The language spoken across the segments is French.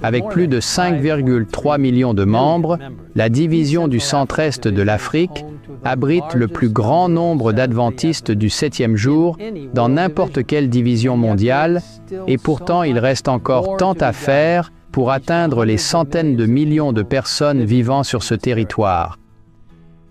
Avec plus de 5,3 millions de membres, la division du centre-est de l'Afrique abrite le plus grand nombre d'adventistes du 7e jour dans n'importe quelle division mondiale, et pourtant il reste encore tant à faire pour atteindre les centaines de millions de personnes vivant sur ce territoire.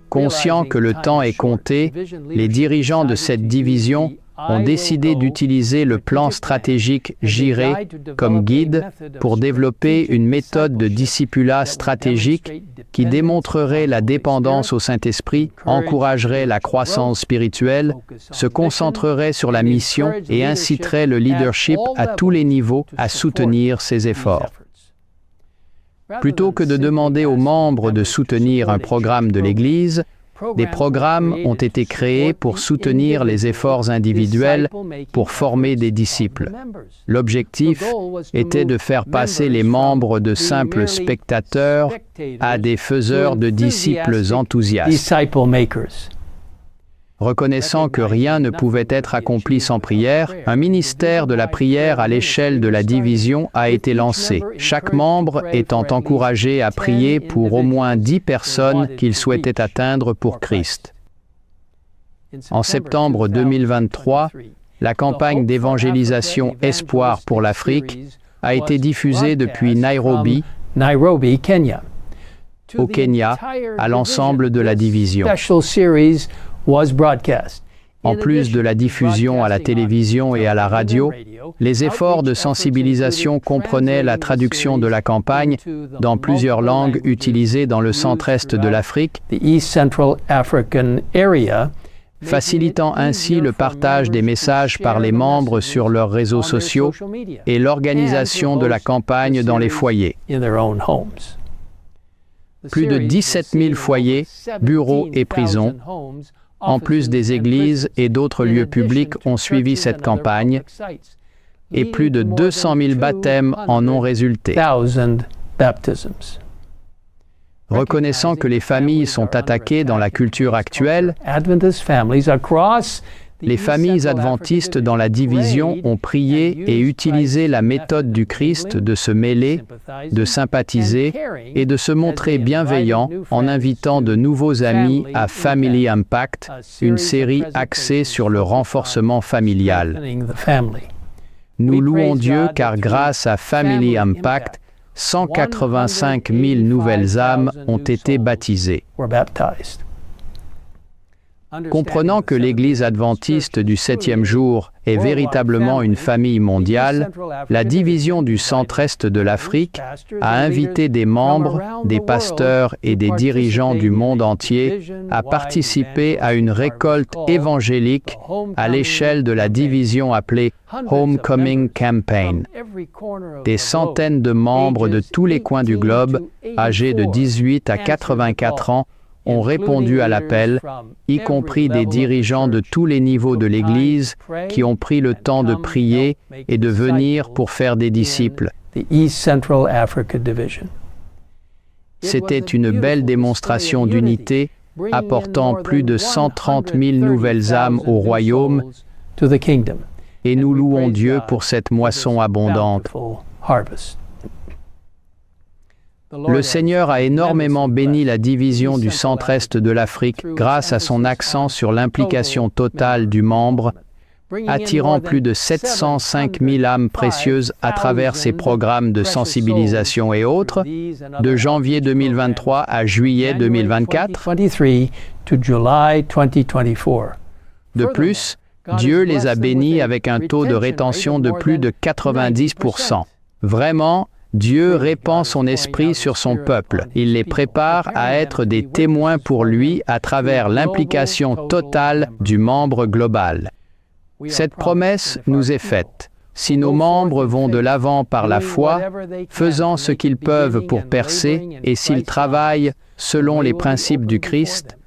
Conscients que le temps est compté, les dirigeants de cette division ont décidé d'utiliser le plan stratégique JIRE comme guide pour développer une méthode de discipulat stratégique qui démontrerait la dépendance au Saint-Esprit, encouragerait la croissance spirituelle, se concentrerait sur la mission et inciterait le leadership à tous les niveaux à soutenir ces efforts. Plutôt que de demander aux membres de soutenir un programme de l'Église, des programmes ont été créés pour soutenir les efforts individuels pour former des disciples. L'objectif était de faire passer les membres de simples spectateurs à des faiseurs de disciples enthousiastes. Reconnaissant que rien ne pouvait être accompli sans prière, un ministère de la prière à l'échelle de la division a été lancé, chaque membre étant encouragé à prier pour au moins 10 personnes qu'il souhaitait atteindre pour Christ. En septembre 2023, la campagne d'évangélisation Espoir pour l'Afrique a été diffusée depuis Nairobi, Kenya, au Kenya, à l'ensemble de la division. En plus de la diffusion à la télévision et à la radio, les efforts de sensibilisation comprenaient la traduction de la campagne dans plusieurs langues utilisées dans le centre-est de l'Afrique, facilitant ainsi le partage des messages par les membres sur leurs réseaux sociaux et l'organisation de la campagne dans les foyers. Plus de 17 000 foyers, bureaux et prisons, en plus des églises et d'autres lieux publics ont suivi cette campagne, et plus de 200 000 baptêmes en ont résulté. Reconnaissant que les familles sont attaquées dans la culture actuelle, les familles adventistes dans la division ont prié et utilisé la méthode du Christ de se mêler, de sympathiser et de se montrer bienveillants en invitant de nouveaux amis à Family Impact, une série axée sur le renforcement familial. Nous louons Dieu car grâce à Family Impact, 185 000 nouvelles âmes ont été baptisées. Comprenant que l'Église adventiste du 7e jour est véritablement une famille mondiale, la division du centre-est de l'Afrique a invité des membres, des pasteurs et des dirigeants du monde entier à participer à une récolte évangélique à l'échelle de la division appelée Homecoming Campaign. Des centaines de membres de tous les coins du globe, âgés de 18 à 84 ans, ont répondu à l'appel, y compris des dirigeants de tous les niveaux de l'Église qui ont pris le temps de prier et de venir pour faire des disciples. C'était une belle démonstration d'unité, apportant plus de 130 000 nouvelles âmes au royaume, et nous louons Dieu pour cette moisson abondante. Le Seigneur a énormément béni la division du centre-est de l'Afrique grâce à son accent sur l'implication totale du membre, attirant plus de 705 000 âmes précieuses à travers ses programmes de sensibilisation et autres, de janvier 2023 à juillet 2024. De plus, Dieu les a bénis avec un taux de rétention de plus de 90%. Vraiment, Dieu répand son esprit sur son peuple. Il les prépare à être des témoins pour lui à travers l'implication totale du membre global. Cette promesse nous est faite. Si nos membres vont de l'avant par la foi, faisant ce qu'ils peuvent pour percer, et s'ils travaillent selon les principes du Christ,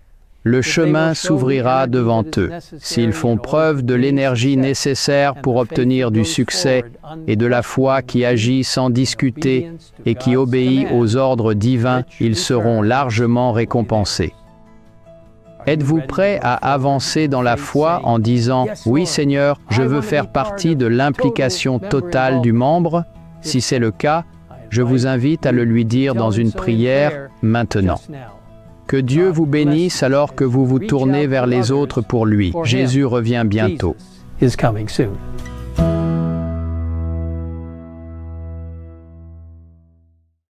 le chemin s'ouvrira devant eux. S'ils font preuve de l'énergie nécessaire pour obtenir du succès et de la foi qui agit sans discuter et qui obéit aux ordres divins, ils seront largement récompensés. Êtes-vous prêt à avancer dans la foi en disant « Oui Seigneur, je veux faire partie de l'implication totale du membre » Si c'est le cas, Je vous invite à le lui dire dans une prière maintenant. Que Dieu vous bénisse alors que vous vous tournez vers les autres pour lui. Jésus revient bientôt. is coming soon.